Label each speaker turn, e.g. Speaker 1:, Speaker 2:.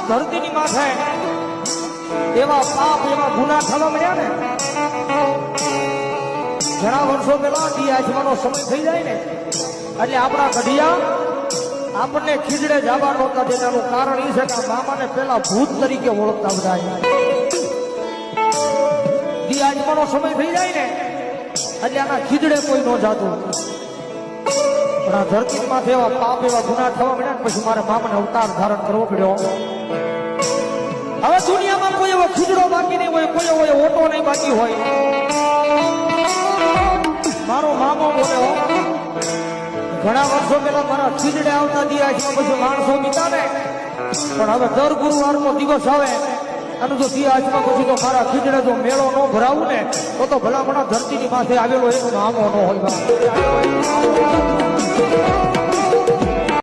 Speaker 1: ધરતીની માથે એવા પાપ એવા ગુના થવા મળ્યા ને ઘણા વર્ષો પહેલા આચવાનો સમય થઈ જાય ને એટલે આપણા કઢિયા આપણને ખીજડે જવા નહોતા દેવાનું કારણ એ છે કે મામાને પેલા ભૂત તરીકે ઓળખતા બધા આચવાનો સમય થઈ જાય ને એટલે આના ખીજડે કોઈ ન જાતું પણ આ ધરતી માંથી એવા પાપ એવા ગુના થવા મળ્યા પછી મારે મામાને અવતાર ધારણ કરવો પડ્યો હવે દુનિયામાં કોઈ એવો ખીજડો બાકી નહીં હોય કોઈ એવો ઓટો નહીં બાકી હોય મારો મામો બોલ્યો ઘણા વર્ષો પહેલા મારા ખીજડે આવતા દિયા પછી માણસો બીતા ને પણ હવે દર ગુરુવારનો દિવસ આવે અને જો દિયા પછી તો મારા ખીજડે જો મેળો ન ભરાવું ને તો ભલામણા ધરતીની માથે આવેલો એનો મામો ન હોય